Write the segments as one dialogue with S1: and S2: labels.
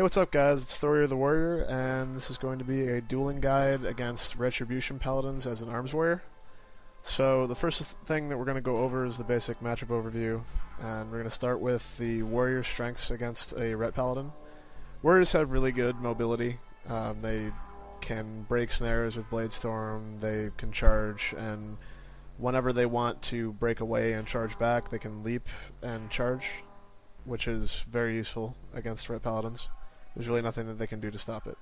S1: what's up guys, it's Thorrior the Warrior, and this is going to be a dueling guide against Retribution Paladins as an arms warrior. So the first thing that we're going to go over is the basic matchup overview, and we're going to start with the warrior strengths against a Ret Paladin. Warriors have really good mobility. They can break snares with Blade Storm, they can charge, and whenever they want to break away and charge back, they can leap and charge, which is very useful against Ret Paladins. There's really nothing that they can do to stop it.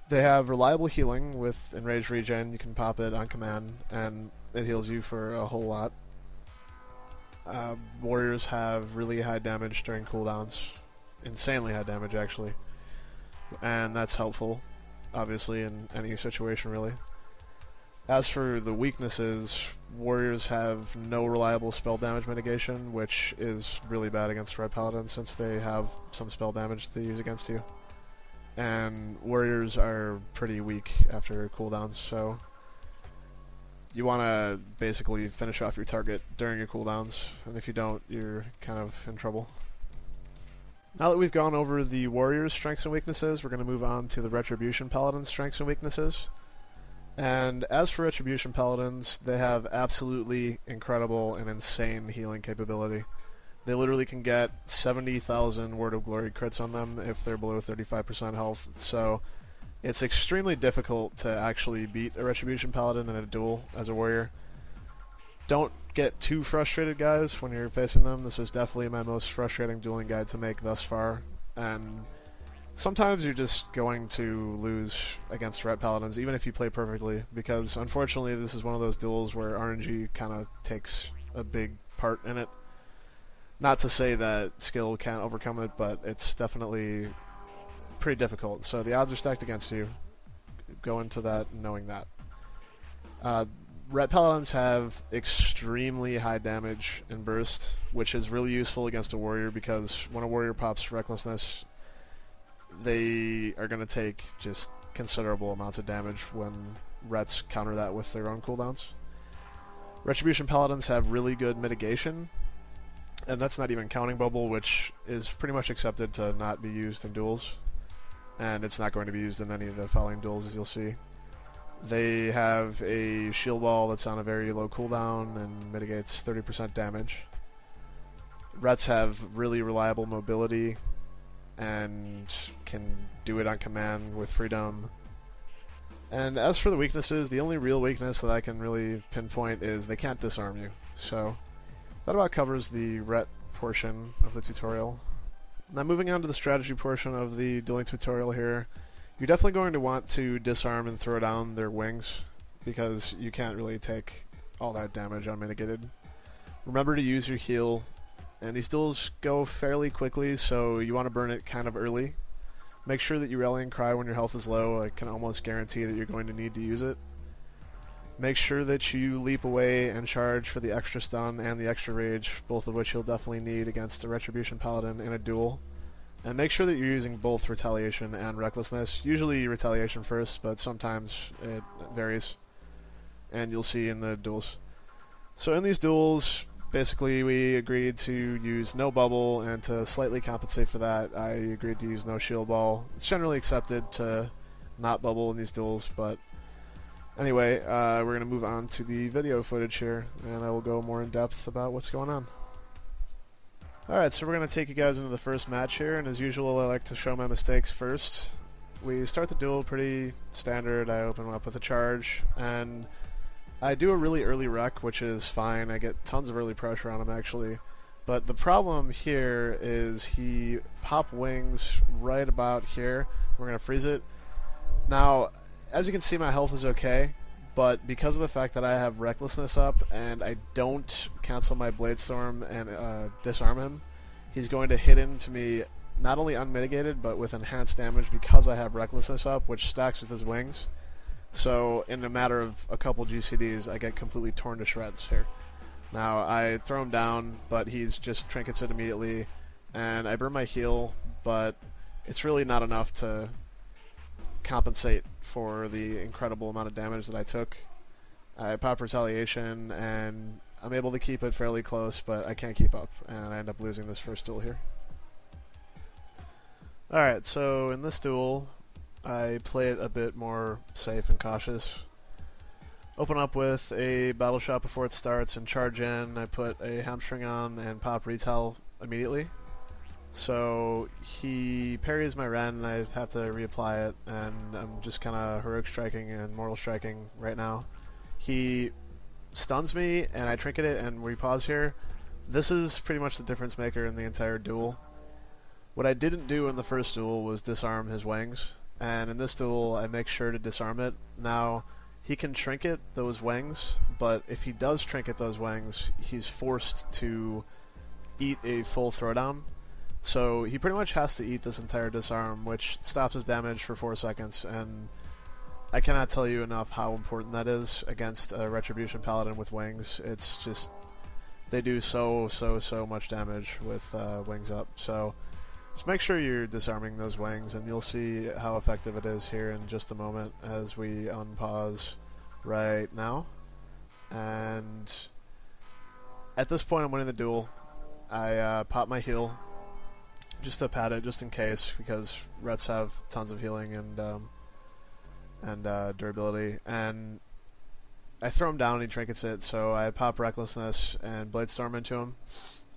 S1: They have reliable healing with Enraged Regen. You can pop it on command, and it heals you for a whole lot. Warriors have really high damage during cooldowns. Insanely high damage, actually. And that's helpful, obviously, in any situation, really. As for the weaknesses, warriors have no reliable spell damage mitigation, which is really bad against Red Paladins since they have some spell damage they use against you. And warriors are pretty weak after cooldowns, so you want to basically finish off your target during your cooldowns, and if you don't, you're kind of in trouble. Now that we've gone over the warriors' strengths and weaknesses, we're going to move on to the Retribution Paladins' strengths and weaknesses. And as for Retribution Paladins, they have absolutely incredible and insane healing capability. They literally can get 70,000 Word of Glory crits on them if they're below 35% health, so it's extremely difficult to actually beat a Retribution Paladin in a duel as a warrior. Don't get too frustrated, guys, when you're facing them. This was definitely my most frustrating dueling guide to make thus far, and sometimes you're just going to lose against Ret Paladins, even if you play perfectly, because unfortunately this is one of those duels where RNG kind of takes a big part in it. Not to say that skill can't overcome it, but it's definitely pretty difficult. So the odds are stacked against you. Go into that knowing that. Ret Paladins have extremely high damage in burst, which is really useful against a warrior, because when a warrior pops Recklessness, they are going to take just considerable amounts of damage when Rets counter that with their own cooldowns. Retribution Paladins have really good mitigation, and that's not even counting Bubble, which is pretty much accepted to not be used in duels, and it's not going to be used in any of the following duels, as you'll see. They have a shield wall that's on a very low cooldown and mitigates 30% damage. Rets have really reliable mobility and can do it on command with freedom. And as for the weaknesses, the only real weakness that I can really pinpoint is they can't disarm you. So that about covers the Ret portion of the tutorial. Now moving on to the strategy portion of the dueling tutorial here, you're definitely going to want to disarm and throw down their wings, because you can't really take all that damage unmitigated. Remember to use your heal, and these duels go fairly quickly, so you want to burn it kind of early. Make sure that you rallying cry when your health is low. I can almost guarantee that you're going to need to use it. Make sure that you leap away and charge for the extra stun and the extra rage, both of which you'll definitely need against a Retribution Paladin in a duel. And make sure that you're using both Retaliation and Recklessness. Usually Retaliation first, but sometimes it varies, and you'll see in the duels. So in these duels, basically we agreed to use no bubble, and to slightly compensate for that, I agreed to use no shield ball. It's generally accepted to not bubble in these duels, but anyway, we're going to move on to the video footage here, and I will go more in depth about what's going on. Alright, so we're going to take you guys into the first match here, and as usual I like to show my mistakes first. We start the duel pretty standard. I open up with a charge, and I do a really early wreck, which is fine. I get tons of early pressure on him actually, but the problem here is he pop wings right about here. We're going to freeze it. Now, as you can see, my health is okay, but because of the fact that I have Recklessness up and I don't cancel my Blade Storm and disarm him, he's going to hit into me not only unmitigated, but with enhanced damage because I have Recklessness up, which stacks with his wings. So in a matter of a couple GCDs, I get completely torn to shreds here. Now, I throw him down, but he's just trinkets it immediately, and I burn my heal, but it's really not enough to compensate for the incredible amount of damage that I took. I pop Retaliation, and I'm able to keep it fairly close, but I can't keep up, and I end up losing this first duel here. Alright, so in this duel, I play it a bit more safe and cautious. Open up with a battle shot before it starts and charge in. I put a hamstring on and pop retail immediately. So he parries my Ren and I have to reapply it, and I'm just kind of heroic striking and mortal striking right now. He stuns me and I trinket it and we pause here. This is pretty much the difference maker in the entire duel. What I didn't do in the first duel was disarm his wings, and in this duel I make sure to disarm it. Now, he can trinket those wings, but if he does trinket those wings, he's forced to eat a full throwdown. So he pretty much has to eat this entire disarm, which stops his damage for 4 seconds, and I cannot tell you enough how important that is against a Retribution Paladin with wings. It's just, they do so much damage with wings up. So just make sure you're disarming those wings, and you'll see how effective it is here in just a moment as we unpause right now. And at this point I'm winning the duel. I pop my heal just to pad it, just in case, because Rets have tons of healing and durability. And I throw him down and he trinkets it, so I pop Recklessness and Blade Storm into him.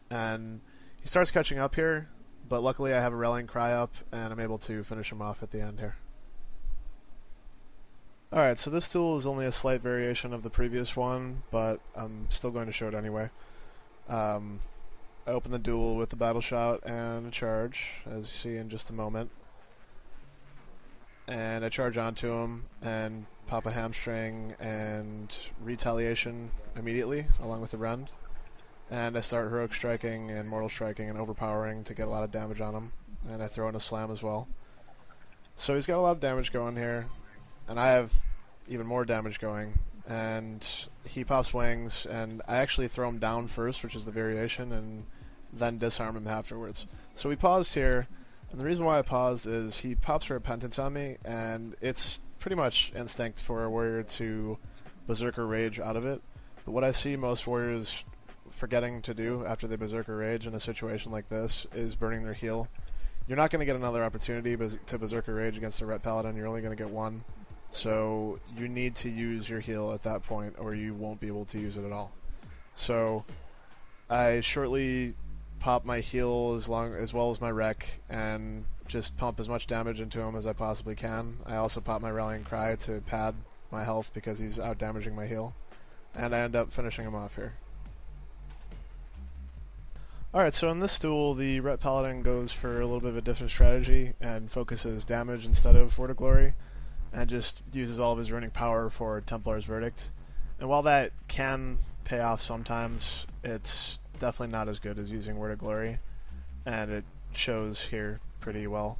S1: And he starts catching up here, but luckily I have a Rallying Cry up, and I'm able to finish him off at the end here. Alright, so this duel is only a slight variation of the previous one, but I'm still going to show it anyway. I open the duel with a battle shot and a charge, as you see in just a moment. And I charge onto him and pop a hamstring and retaliation immediately, along with the rend. And I start heroic striking and mortal striking and overpowering to get a lot of damage on him. And I throw in a slam as well. So he's got a lot of damage going here, and I have even more damage going. And he pops wings, and I actually throw him down first, which is the variation, and then disarm him afterwards. So we paused here, and the reason why I paused is he pops Repentance on me, and it's pretty much instinct for a warrior to Berserker Rage out of it. But what I see most warriors forgetting to do after they Berserker Rage in a situation like this is burning their heal. You're not going to get another opportunity to Berserker Rage against a Ret Paladin, you're only going to get one. So you need to use your heal at that point, or you won't be able to use it at all. So I shortly pop my heal as well as my Rec, and just pump as much damage into him as I possibly can. I also pop my Rallying Cry to pad my health because he's out damaging my heal, and I end up finishing him off here. Alright, so in this duel, the Ret Paladin goes for a little bit of a different strategy and focuses damage instead of Word of Glory, and just uses all of his ruining power for Templar's Verdict. And while that can pay off sometimes, it's definitely not as good as using Word of Glory, and it shows here pretty well.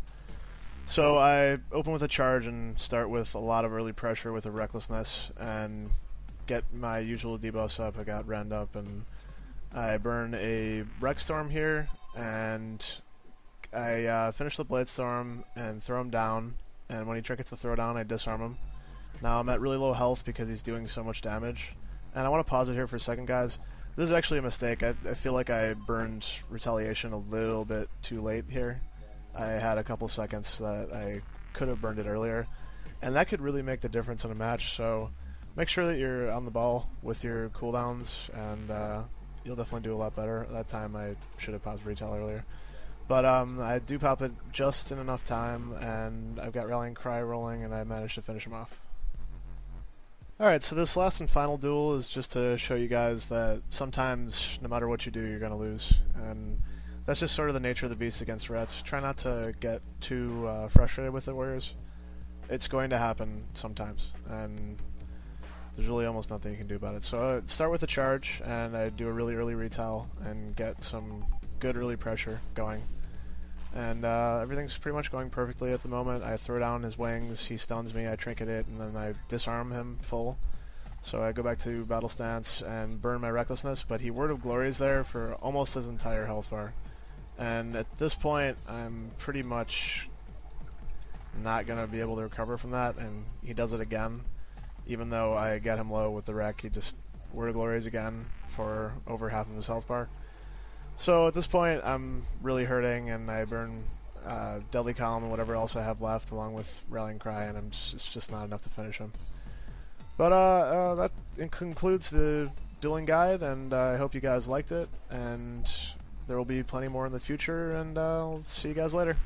S1: So I open with a charge and start with a lot of early pressure with a Recklessness, and get my usual debuffs up. I got Rend up, and I burn a Rec Storm here, and I finish the Blade Storm and throw him down, and when he trinkets the throwdown, I disarm him. Now I'm at really low health because he's doing so much damage, and I want to pause it here for a second, guys. This is actually a mistake. I feel like I burned Retaliation a little bit too late here. I had a couple seconds that I could have burned it earlier, and that could really make the difference in a match, so make sure that you're on the ball with your cooldowns, and you'll definitely do a lot better. That time I should have popped Retail earlier. But I do pop it just in enough time, and I've got Rallying Cry rolling, and I managed to finish him off. Alright, so this last and final duel is just to show you guys that sometimes, no matter what you do, you're going to lose. And that's just sort of the nature of the beast against Rets. Try not to get too frustrated with it, Warriors. It's going to happen sometimes, and there's really almost nothing you can do about it. So I start with a charge, and I do a really early retail and get some good early pressure going. And everything's pretty much going perfectly at the moment. I throw down his wings, he stuns me, I trinket it, and then I disarm him full. So I go back to battle stance and burn my Recklessness, but he Word of Glory is there for almost his entire health bar. And at this point, I'm pretty much not going to be able to recover from that, and he does it again. Even though I get him low with the Rec, he just Word of Glories again for over half of his health bar. So at this point, I'm really hurting, and I burn Deadly Column and whatever else I have left, along with Rallying Cry, and it's just not enough to finish him. But that concludes the dueling guide, and I hope you guys liked it, and there will be plenty more in the future, and I'll see you guys later.